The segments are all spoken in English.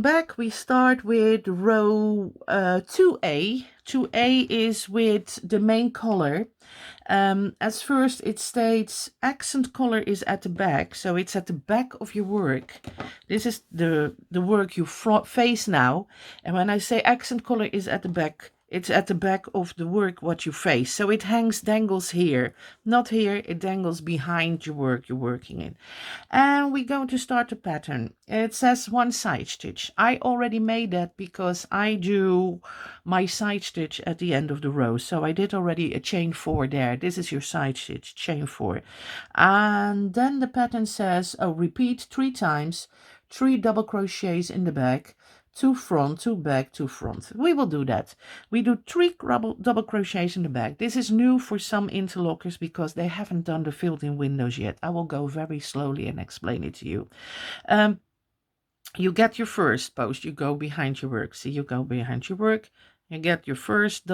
Back we start with row 2A. 2A is with the main color. As first it states accent color is at the back, so it's at the back of your work. This is the work you face now, and when I say accent color is at the back, it's at the back of the work what you face. So it dangles here, not here, it dangles behind your work you're working in. And we're going to start the pattern. It says one side stitch. I already made that because I do my side stitch at the end of the row. So I did already a chain 4 there. This is your side stitch, chain 4. And then the pattern says, oh, repeat 3 times, 3 double crochets in the back, 2 front, 2 back, 2 front. We will do that. We do 3 double crochets in the back. This is new for some interlockers because they haven't done the filled-in windows yet. I will go very slowly and explain it to you. You get your first post. You go behind your work. See, you go behind your work. You get your first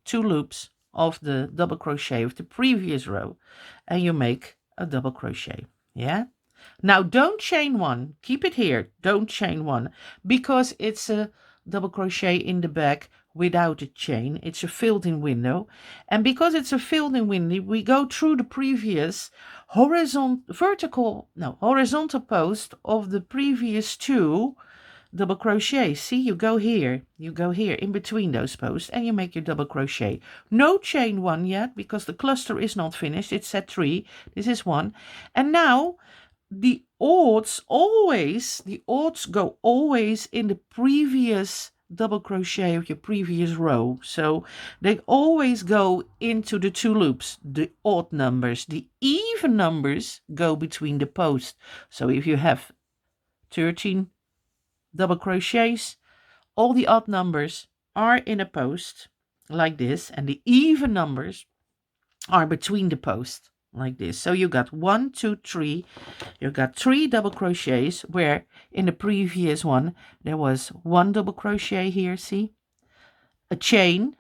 2 loops of the double crochet of the previous row, and you make a double crochet. Yeah. Now don't chain 1, keep it here, don't chain 1, because it's a double crochet in the back without a chain. It's a filled-in window, and because it's a filled-in window, we go through the previous horizontal post of the previous 2 double crochet. See, you go here in between those posts, and you make your double crochet. No chain 1 yet, because the cluster is not finished. It's at 3, this is 1, and now the odds go always in the previous double crochet of your previous row. So they always go into the 2 loops, the odd numbers. The even numbers go between the posts. So if you have 13 double crochets, all the odd numbers are in a post like this, and the even numbers are between the posts like this. So you got 1, 2, 3. You got 3 double crochets, where in the previous one there was 1 double crochet here, see, a chain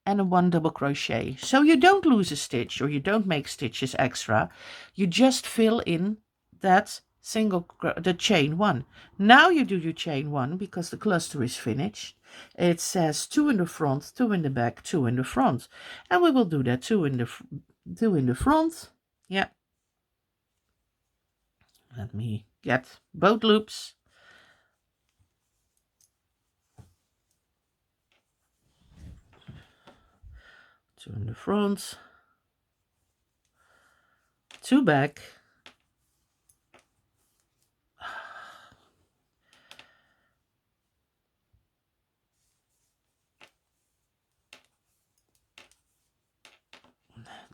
and a 1 double crochet. So you don't lose a stitch, or you don't make stitches extra. You just fill in that the chain 1. Now you do your chain 1 because the cluster is finished. It says 2 in the front, 2 in the back, 2 in the front, and we will do that 2 in the front. Yeah, let me get both loops. Two in the front, 2 back,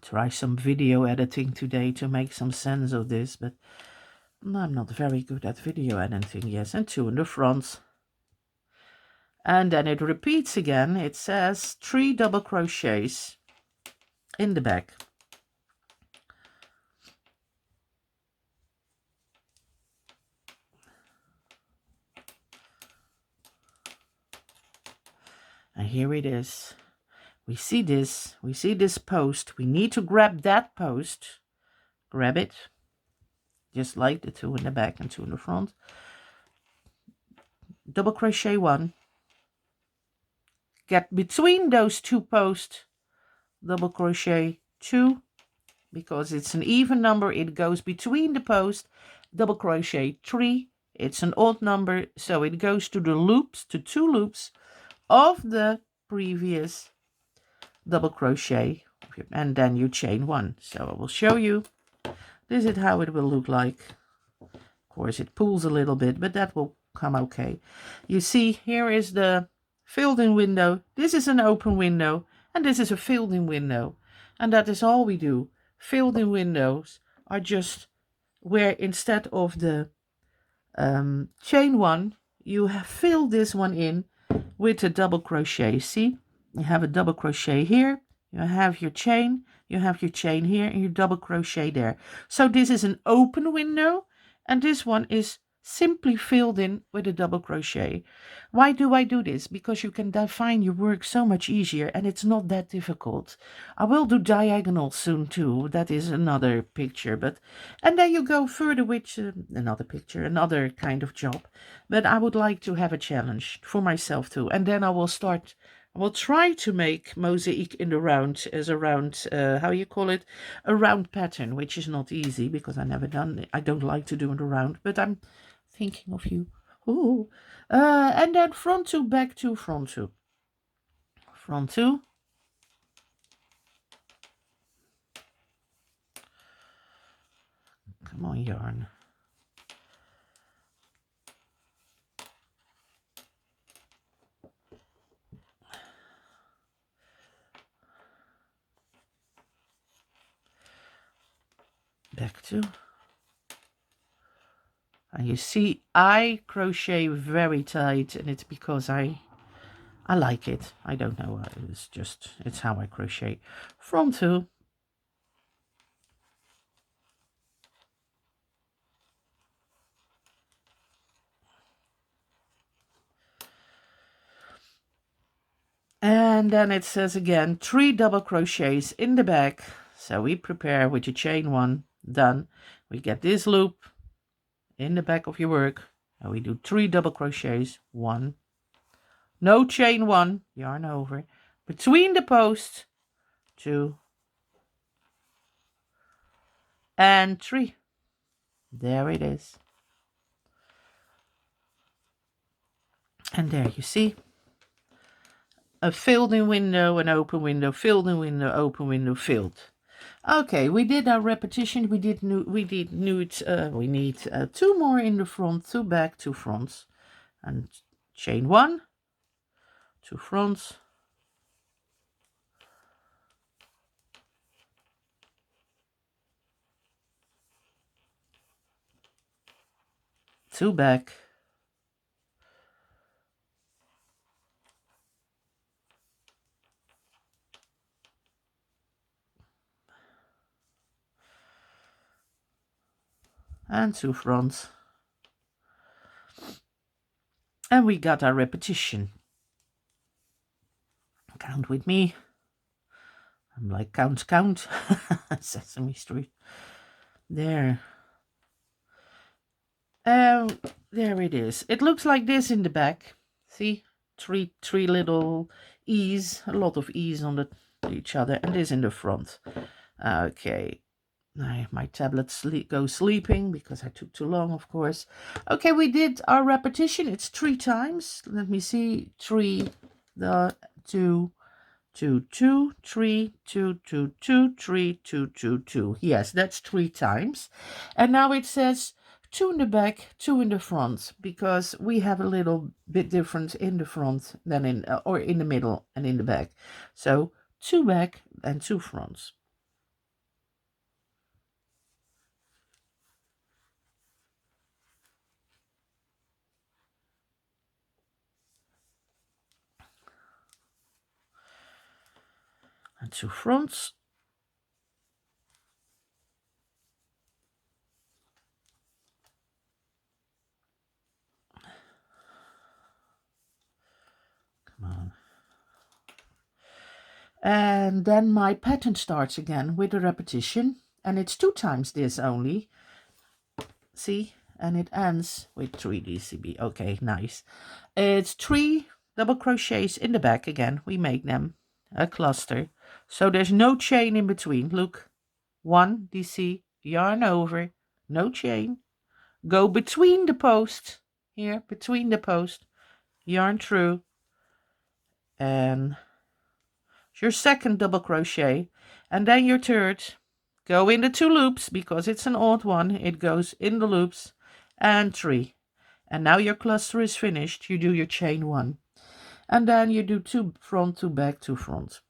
try some video editing today to make some sense of this, but I'm not very good at video editing. Yes, and 2 in the front. And then it repeats again. It says 3 double crochets in the back. And here it is. We see this post. We need to grab that post. Grab it. Just like the 2 in the back and 2 in the front. Double crochet 1. Get between those 2 posts. Double crochet 2. Because it's an even number, it goes between the posts. Double crochet 3. It's an odd number, so it goes to the loops, to 2 loops of the previous double crochet, and then you chain 1. So I will show you. This is how it will look like. Of course it pulls a little bit, but that will come okay. You see, here is the filled-in window. This is an open window, and this is a filled-in window, and that is all we do. Filled-in windows are just where instead of the chain 1, you have filled this one in with a double crochet. See, you have a double crochet here, you have your chain here, and your double crochet there. So this is an open window, and this one is simply filled in with a double crochet. Why do I do this? Because you can define your work so much easier and it's not that difficult. I will do diagonal soon too. That is another picture, and then you go further with another picture, another kind of job. But I would like to have a challenge for myself too. And then I will try to make mosaic in the round as a round, how you call it, a round pattern, which is not easy because I never done it. I don't like to do it around, but I'm thinking of you. Ooh. And then front two, back two, front two. Front two. Come on, yarn. Back two. And you see, I crochet very tight, and it's because I like it. I don't know. It's how I crochet. Front two. And then it says again, 3 double crochets in the back. So we prepare with your chain 1, done. We get this loop in the back of your work, and we do 3 double crochets, 1, no chain 1, yarn over, between the posts, 2, and 3. There it is. And there you see a filled in window, an open window, filled in window, open window, filled. Okay, we did our repetition. We need 2 more in the front, 2 back, 2 fronts, and chain 1, 2 fronts, 2 back, and 2 fronts. And we got our repetition. Count with me. I'm like, count. Sesame Street. There. There it is. It looks like this in the back. See? Three little E's. A lot of E's on each other. And this in the front. Okay. My tablet goes sleeping because I took too long, of course. Okay, we did our repetition. It's 3 times. Let me see. 3, 2, 2, 2, 3, 2, 2, 2, 3, 2, 2, 2. Yes, that's 3 times. And now it says 2 in the back, 2 in the front, because we have a little bit different in the front than or in the middle and in the back. So 2 back and 2 fronts. And 2 fronts. Come on. And then my pattern starts again with a repetition, and it's 2 times this only. See? And it ends with 3 DCB. Okay, nice. It's 3 double crochets in the back again. We make them a cluster. So there's no chain in between. Look, 1 DC, yarn over, no chain. Go between the posts. Here, between the posts. Yarn through. And your second double crochet. And then your third. Go in the 2 loops because it's an odd one. It goes in the loops. And 3. And now your cluster is finished. You do your chain 1. And then you do 2 front, 2 back, 2 front.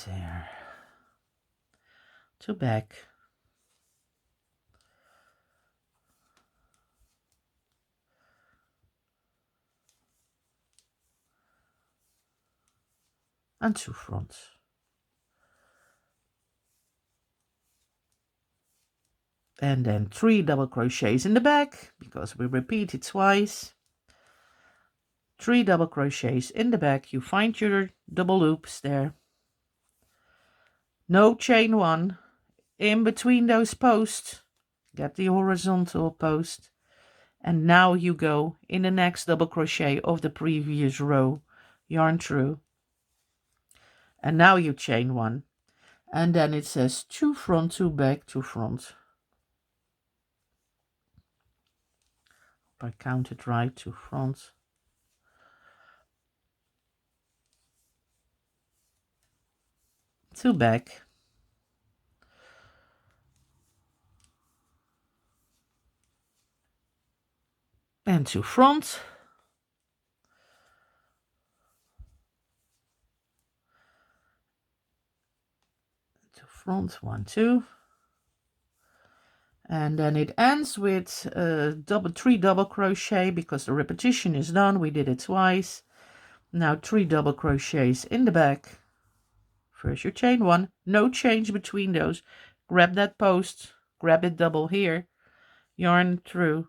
There. 2 back. and 2 front. And then 3 double crochets in the back, because we repeat it twice. 3 double crochets in the back. You find your double loops there. No chain 1 in between those posts. Get the horizontal post. And now you go in the next double crochet of the previous row, yarn through. And now you chain 1. And then it says 2 front, 2 back, 2 front. I counted right, 2 front. Two back. And 2 front. Two front, 1, 2. And then it ends with 3 double crochet, because the repetition is done. We did it twice. Now 3 double crochets in the back. First you chain 1, no change between those. Grab that post, grab it double here, yarn through,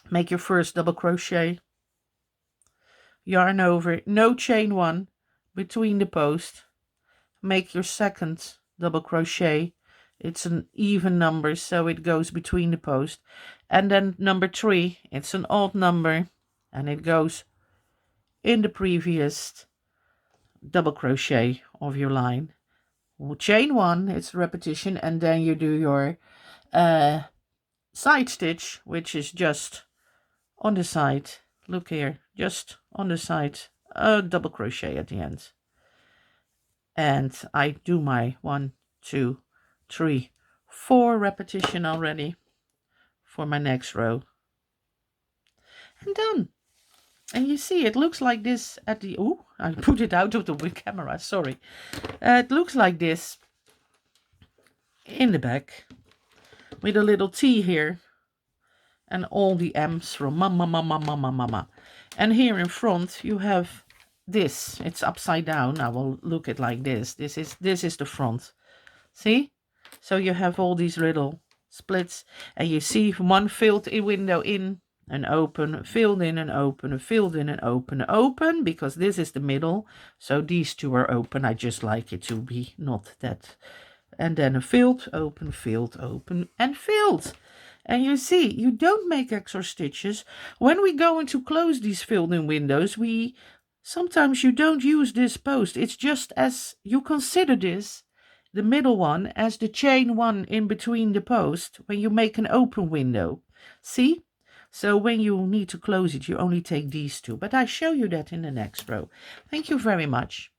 make your first double crochet, yarn over, no chain 1 between the post, make your second double crochet. It's an even number, so it goes between the post. And then number 3, it's an odd number, and it goes in the previous double crochet of your line. Chain 1, it's repetition, and then you do your side stitch, which is just on the side. Look here, just on the side, a double crochet at the end. And I do my 1, 2, 3, 4 repetition already for my next row. And done. And you see, it looks like this at the, oh, I put it out of the camera, sorry. It looks like this in the back with a little T here and all the M's from mama, mama, mama, mama. And here in front you have this. It's upside down. I will look it like this. This is the front. See? So you have all these little splits, and you see one filled in window in and open, filled in and open, filled in and open, because this is the middle. So these two are open. I just like it to be not that. And then a filled, open, and filled. And you see, you don't make extra stitches. When we go into close these filled in windows, sometimes you don't use this post. It's just as you consider this, the middle one, as the chain 1 in between the post when you make an open window. See? So when you need to close it, you only take these two. But I show you that in the next row. Thank you very much.